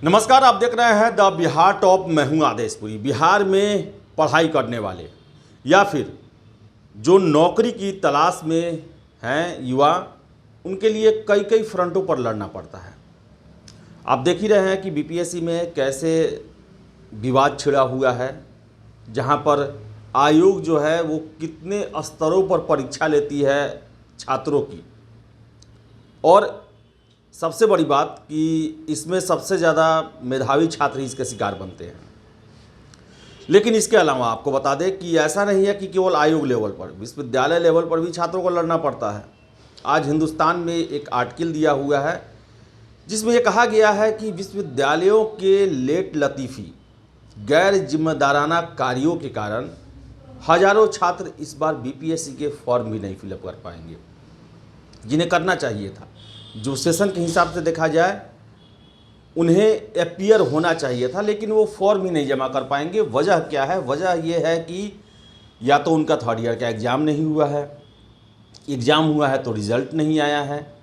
नमस्कार, आप देख रहे हैं द बिहार टॉप। मैं हूं आदेशपुरी। बिहार में पढ़ाई करने वाले या फिर जो नौकरी की तलाश में हैं युवा, उनके लिए कई कई फ्रंटों पर लड़ना पड़ता है। आप देख ही रहे हैं कि बीपीएससी में कैसे विवाद छिड़ा हुआ है, जहां पर आयोग जो है वो कितने स्तरों पर परीक्षा लेती है छात्रों की। और सबसे बड़ी बात कि इसमें सबसे ज़्यादा मेधावी छात्र ही इसके शिकार बनते हैं। लेकिन इसके अलावा आपको बता दें कि ऐसा नहीं है कि केवल आयोग लेवल पर, विश्वविद्यालय लेवल पर भी छात्रों को लड़ना पड़ता है। आज हिंदुस्तान में एक आर्टिकल दिया हुआ है जिसमें यह कहा गया है कि विश्वविद्यालयों के लेट लतीफ़ी गैर जिम्मेदाराना कार्यों के कारण हजारों छात्र इस बार बीपीएससी के फॉर्म भी नहीं फिलअप कर पाएंगे, जिन्हें करना चाहिए था। जो सेशन के हिसाब से देखा जाए उन्हें अपीयर होना चाहिए था, लेकिन वो फॉर्म ही नहीं जमा कर पाएंगे। वजह क्या है? वजह ये है कि या तो उनका थर्ड ईयर का एग्ज़ाम नहीं हुआ है, एग्ज़ाम हुआ है तो रिज़ल्ट नहीं आया है,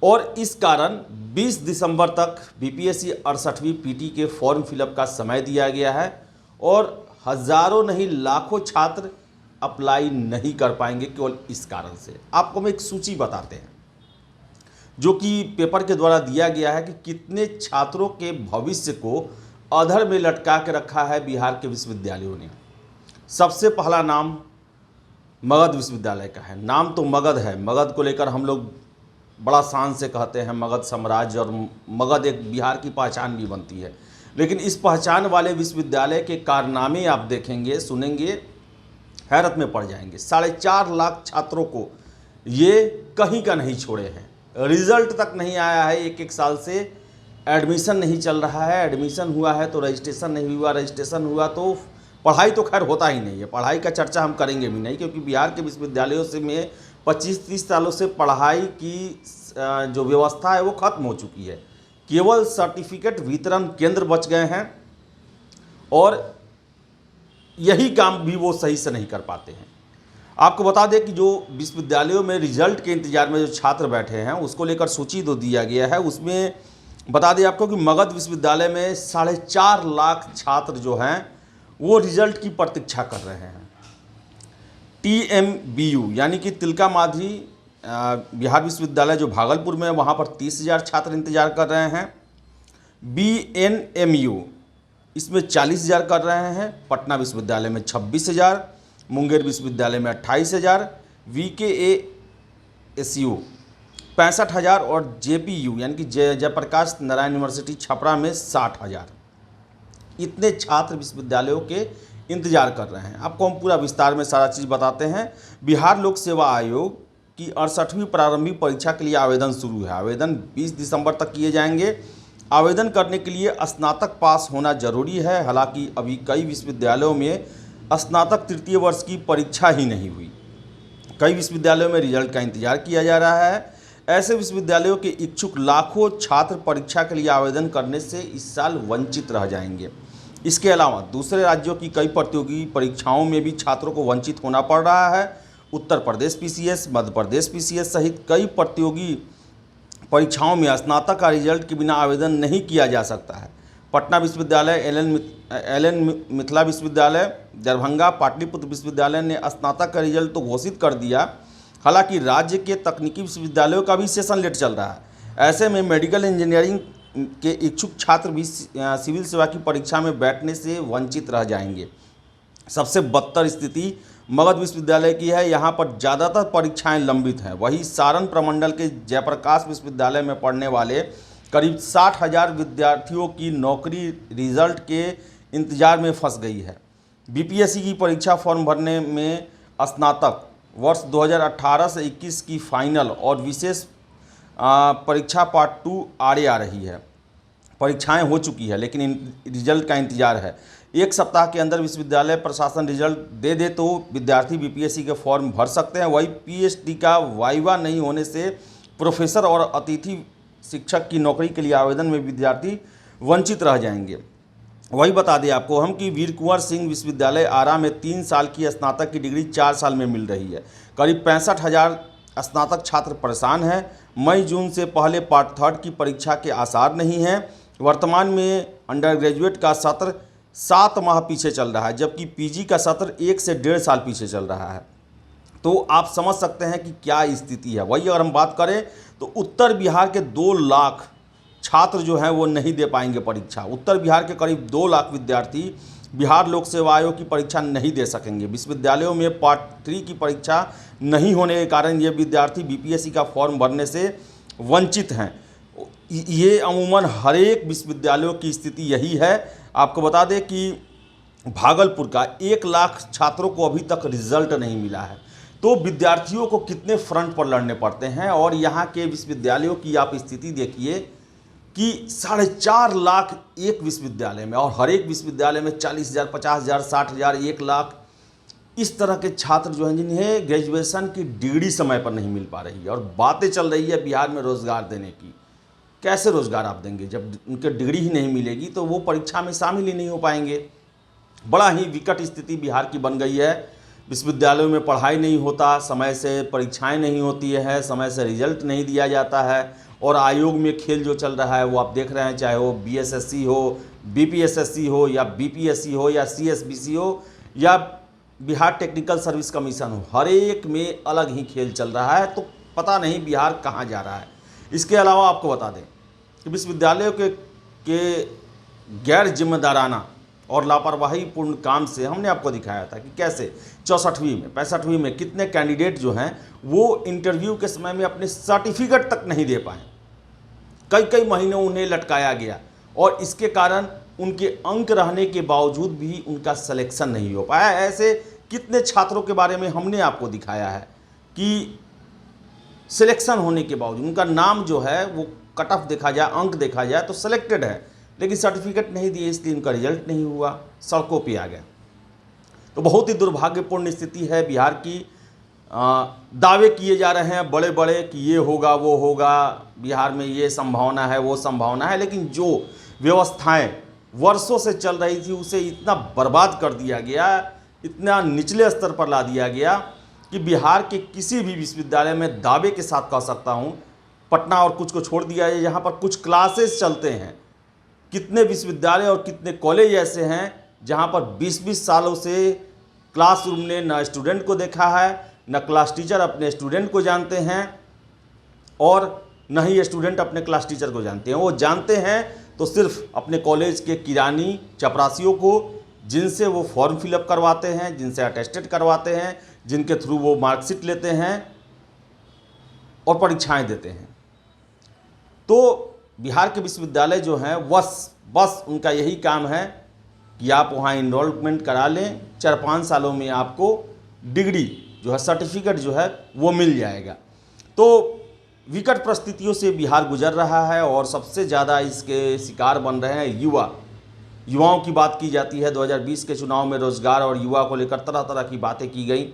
और इस कारण 20 दिसंबर तक बीपीएससी 68वीं पीटी के फॉर्म फिलअप का समय दिया गया है और हज़ारों नहीं लाखों छात्र अप्लाई नहीं कर पाएंगे केवल इस कारण से। आपको हम एक सूची बताते हैं जो कि पेपर के द्वारा दिया गया है कि कितने छात्रों के भविष्य को अधर में लटका के रखा है बिहार के विश्वविद्यालयों ने। सबसे पहला नाम मगध विश्वविद्यालय का है। नाम तो मगध है, मगध को लेकर हम लोग बड़ा शान से कहते हैं मगध साम्राज्य, और मगध एक बिहार की पहचान भी बनती है। लेकिन इस पहचान वाले विश्वविद्यालय के कारनामे आप देखेंगे, सुनेंगे, हैरत में पड़ जाएंगे। 4.5 लाख छात्रों को ये कहीं का नहीं छोड़े हैं। रिज़ल्ट तक नहीं आया है, एक साल से एडमिशन नहीं चल रहा है। एडमिशन हुआ है तो रजिस्ट्रेशन नहीं हुआ, रजिस्ट्रेशन हुआ तो पढ़ाई तो खैर होता ही नहीं है। पढ़ाई का चर्चा हम करेंगे भी नहीं, क्योंकि बिहार के विश्वविद्यालयों से में 25-30 सालों से पढ़ाई की जो व्यवस्था है वो ख़त्म हो चुकी है। केवल सर्टिफिकेट वितरण केंद्र बच गए हैं और यही काम भी वो सही से नहीं कर पाते हैं। आपको बता दें कि जो विश्वविद्यालयों में रिजल्ट के इंतजार में जो छात्र बैठे हैं उसको लेकर सूची तो दिया गया है। उसमें बता दें आपको कि मगध विश्वविद्यालय में 4.5 लाख छात्र जो हैं वो रिजल्ट की प्रतीक्षा कर रहे हैं। TMBU यानी कि तिलका मांझी बिहार विश्वविद्यालय जो भागलपुर में है, वहाँ पर 30,000 छात्र इंतजार कर रहे हैं। BNMU इसमें 40,000 कर रहे हैं। पटना विश्वविद्यालय में 26,000, मुंगेर विश्वविद्यालय में 28,000, VKASU 65,000 और JPU यानी कि जयप्रकाश नारायण यूनिवर्सिटी छपरा में 60,000। इतने छात्र विश्वविद्यालयों के इंतजार कर रहे हैं। आपको हम पूरा विस्तार में सारा चीज़ बताते हैं। बिहार लोक सेवा आयोग की 68वीं प्रारंभिक परीक्षा के लिए आवेदन शुरू है। आवेदन 20 दिसंबर तक किए जाएंगे। आवेदन करने के लिए स्नातक पास होना जरूरी है। हालांकि अभी कई विश्वविद्यालयों में स्नातक तृतीय वर्ष की परीक्षा ही नहीं हुई। कई विश्वविद्यालयों में रिजल्ट का इंतजार किया जा रहा है। ऐसे विश्वविद्यालयों के इच्छुक लाखों छात्र परीक्षा के लिए आवेदन करने से इस साल वंचित रह जाएंगे। इसके अलावा दूसरे राज्यों की कई प्रतियोगी परीक्षाओं में भी छात्रों को वंचित होना पड़ रहा है। उत्तर प्रदेश PCS, मध्य प्रदेश PCS सहित कई प्रतियोगी परीक्षाओं में स्नातक का रिजल्ट के बिना आवेदन नहीं किया जा सकता है। पटना विश्वविद्यालय, एल.एन. मिथिला विश्वविद्यालय, दरभंगा, पाटलिपुत्र विश्वविद्यालय ने स्नातक का रिजल्ट तो घोषित कर दिया। हालांकि राज्य के तकनीकी विश्वविद्यालयों का भी सेशन लेट चल रहा है। ऐसे में मेडिकल इंजीनियरिंग के इच्छुक छात्र भी सिविल सेवा की परीक्षा में बैठने से वंचित रह जाएंगे। सबसे बदतर स्थिति मगध विश्वविद्यालय की है। यहाँ पर ज़्यादातर परीक्षाएं लंबित हैं। वहीं सारण प्रमंडल के जयप्रकाश विश्वविद्यालय में पढ़ने वाले करीब 60,000 विद्यार्थियों की नौकरी रिजल्ट के इंतजार में फंस गई है। बीपीएससी की परीक्षा फॉर्म भरने में स्नातक वर्ष 2018 से 21 की फाइनल और विशेष परीक्षा पार्ट 2 आड़े आ रही है। परीक्षाएं हो चुकी है लेकिन रिजल्ट का इंतजार है। एक सप्ताह के अंदर विश्वविद्यालय प्रशासन रिजल्ट दे दे तो विद्यार्थी बीपीएससी के फॉर्म भर सकते हैं। वही PhD का वाइवा नहीं होने से प्रोफेसर और अतिथि शिक्षक की नौकरी के लिए आवेदन में विद्यार्थी वंचित रह जाएंगे। वही बता दें आपको हम कि वीर कुंवर सिंह विश्वविद्यालय आरा में 3 साल की स्नातक की डिग्री 4 साल में मिल रही है। करीब 65,000 स्नातक छात्र परेशान हैं। मई जून से पहले पार्ट 3 की परीक्षा के आसार नहीं हैं। वर्तमान में अंडर ग्रेजुएट का सत्र 7 माह पीछे चल रहा है, जबकि पीजी का सत्र 1 से 1.5 साल पीछे चल रहा है। तो आप समझ सकते हैं कि क्या स्थिति है। वही अगर हम बात करें तो उत्तर बिहार के 2 लाख छात्र जो हैं वो नहीं दे पाएंगे परीक्षा। उत्तर बिहार के करीब 2 लाख विद्यार्थी बिहार लोक सेवा आयोग की परीक्षा नहीं दे सकेंगे। विश्वविद्यालयों में पार्ट 3 की परीक्षा नहीं होने के कारण ये विद्यार्थी बीपीएससी का फॉर्म भरने से वंचित हैं। ये अमूमन हर एक विश्वविद्यालयों की स्थिति यही है। आपको बता दें कि भागलपुर का 1 लाख छात्रों को अभी तक रिजल्ट नहीं मिला है। तो विद्यार्थियों को कितने फ्रंट पर लड़ने पड़ते हैं। और यहाँ के विश्वविद्यालयों की आप स्थिति देखिए कि 4.5 लाख एक विश्वविद्यालय में, और हर एक विश्वविद्यालय में 40,000, 50,000, 60,000, 1 लाख इस तरह के छात्र जो हैं जिन्हें ग्रेजुएशन की डिग्री समय पर नहीं मिल पा रही है। और बातें चल रही है बिहार में रोज़गार देने की। कैसे रोज़गार आप देंगे जब उनके डिग्री ही नहीं मिलेगी? तो वो परीक्षा में शामिल ही नहीं हो पाएंगे। बड़ा ही विकट स्थिति बिहार की बन गई है। विश्वविद्यालयों में पढ़ाई नहीं होता, समय से परीक्षाएं नहीं होती है, समय से रिजल्ट नहीं दिया जाता है। और आयोग में खेल जो चल रहा है वो आप देख रहे हैं, चाहे वो बीएसएससी हो, बीपीएसएससी हो, या बीपीएससी हो, या सीएसबीसी हो, या बिहार टेक्निकल सर्विस कमीशन हो, हर एक में अलग ही खेल चल रहा है। तो पता नहीं बिहार कहाँ जा रहा है। इसके अलावा आपको बता दें कि विश्वविद्यालयों के गैर जिम्मेदाराना और लापरवाहीपूर्ण काम से हमने आपको दिखाया था कि कैसे 64वीं में 65वीं में कितने कैंडिडेट जो हैं वो इंटरव्यू के समय में अपने सर्टिफिकेट तक नहीं दे पाए। कई महीनों उन्हें लटकाया गया और इसके कारण उनके अंक रहने के बावजूद भी उनका सिलेक्शन नहीं हो पाया। ऐसे कितने छात्रों के बारे में हमने आपको दिखाया है कि सिलेक्शन होने के बावजूद उनका नाम जो है वो कट ऑफ देखा जाए, अंक देखा जाए तो सिलेक्टेड है, लेकिन सर्टिफिकेट नहीं दिए, इसलिए उनका रिजल्ट नहीं हुआ, सड़कों पे आ गया। तो बहुत ही दुर्भाग्यपूर्ण स्थिति है बिहार की। दावे किए जा रहे हैं बड़े बड़े कि ये होगा वो होगा, बिहार में ये संभावना है वो संभावना है, लेकिन जो व्यवस्थाएं वर्षों से चल रही थी उसे इतना बर्बाद कर दिया गया, इतना निचले स्तर पर ला दिया गया कि बिहार के किसी भी विश्वविद्यालय में दावे के साथ कह सकता हूँ, पटना और कुछ को छोड़ दिया है, यहाँ पर कुछ क्लासेस चलते हैं। कितने विश्वविद्यालय और कितने कॉलेज ऐसे हैं जहाँ पर 20-20 सालों से क्लासरूम ने न स्टूडेंट को देखा है, न क्लास टीचर अपने स्टूडेंट को जानते हैं, और न ही स्टूडेंट अपने क्लास टीचर को जानते हैं। वो जानते हैं तो सिर्फ अपने कॉलेज के किरानी चपरासियों को, जिनसे वो फॉर्म फिलअप करवाते हैं, जिनसे अटेस्टेड करवाते हैं, जिनके थ्रू वो मार्कशीट लेते हैं और परीक्षाएं देते हैं। तो बिहार के विश्वविद्यालय जो हैं बस उनका यही काम है कि आप वहाँ इनरोलमेंट करा लें, 4-5 सालों में आपको डिग्री जो है, सर्टिफिकेट जो है वो मिल जाएगा। तो विकट परिस्थितियों से बिहार गुजर रहा है और सबसे ज़्यादा इसके शिकार बन रहे हैं युवाओं की बात की जाती है। 2020 के चुनाव में रोजगार और युवा को लेकर तरह तरह की बातें की गई।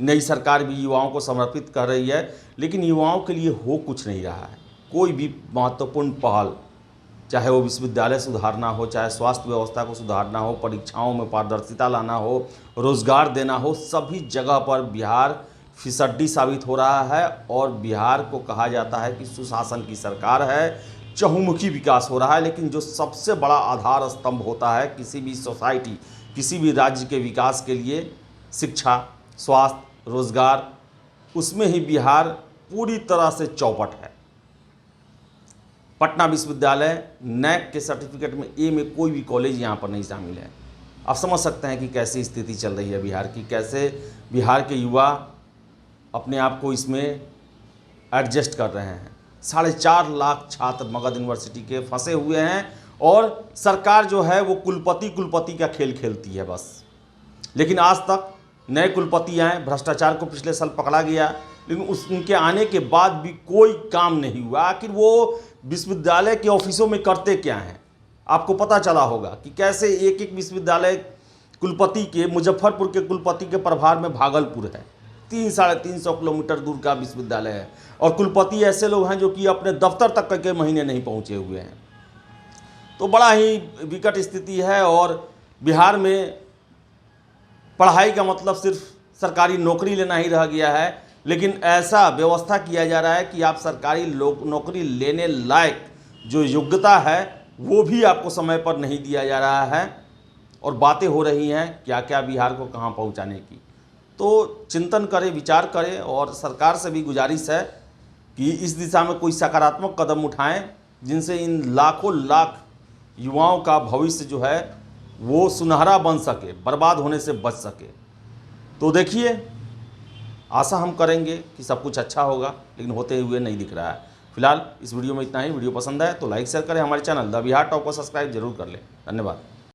नई सरकार भी युवाओं को समर्पित कर रही है, लेकिन युवाओं के लिए हो कुछ नहीं रहा है। कोई भी महत्वपूर्ण पहल, चाहे वो विश्वविद्यालय सुधारना हो, चाहे स्वास्थ्य व्यवस्था को सुधारना हो, परीक्षाओं में पारदर्शिता लाना हो, रोजगार देना हो, सभी जगह पर बिहार फिसड्डी साबित हो रहा है। और बिहार को कहा जाता है कि सुशासन की सरकार है, चहुमुखी विकास हो रहा है, लेकिन जो सबसे बड़ा आधार स्तंभ होता है किसी भी सोसाइटी, किसी भी राज्य के विकास के लिए, शिक्षा, स्वास्थ्य, रोजगार, उसमें ही बिहार पूरी तरह से चौपट है। पटना विश्वविद्यालय नैक के सर्टिफिकेट में ए में कोई भी कॉलेज यहाँ पर नहीं शामिल है। आप समझ सकते हैं कि कैसी स्थिति चल रही है बिहार की, कैसे बिहार के युवा अपने आप को इसमें एडजस्ट कर रहे हैं। 4.5 लाख छात्र मगध यूनिवर्सिटी के फंसे हुए हैं और सरकार जो है वो कुलपति का खेल खेलती है बस। लेकिन आज तक नए कुलपति आए, भ्रष्टाचार को पिछले साल पकड़ा गया, लेकिन उनके आने के बाद भी कोई काम नहीं हुआ। आखिर वो विश्वविद्यालय के ऑफिसों में करते क्या हैं? आपको पता चला होगा कि कैसे एक विश्वविद्यालय कुलपति के, मुजफ्फरपुर के कुलपति के प्रभार में भागलपुर है, 300-350 किलोमीटर दूर का विश्वविद्यालय है, और कुलपति ऐसे लोग हैं जो कि अपने दफ्तर तक के महीने नहीं पहुंचे हुए हैं। तो बड़ा ही विकट स्थिति है। और बिहार में पढ़ाई का मतलब सिर्फ सरकारी नौकरी लेना ही रह गया है, लेकिन ऐसा व्यवस्था किया जा रहा है कि आप सरकारी नौकरी लेने लायक जो योग्यता है वो भी आपको समय पर नहीं दिया जा रहा है और बातें हो रही हैं क्या क्या बिहार को कहाँ पहुँचाने की। तो चिंतन करें, विचार करें और सरकार से भी गुजारिश है कि इस दिशा में कोई सकारात्मक कदम उठाएं जिनसे इन लाखों लाख युवाओं का भविष्य जो है वो सुनहरा बन सके, बर्बाद होने से बच सके। तो देखिए, आशा हम करेंगे कि सब कुछ अच्छा होगा, लेकिन होते हुए नहीं दिख रहा है। फिलहाल इस वीडियो में इतना ही। वीडियो पसंद आए तो लाइक शेयर करें, हमारे चैनल द बिहार टॉप को सब्सक्राइब जरूर कर लें। धन्यवाद।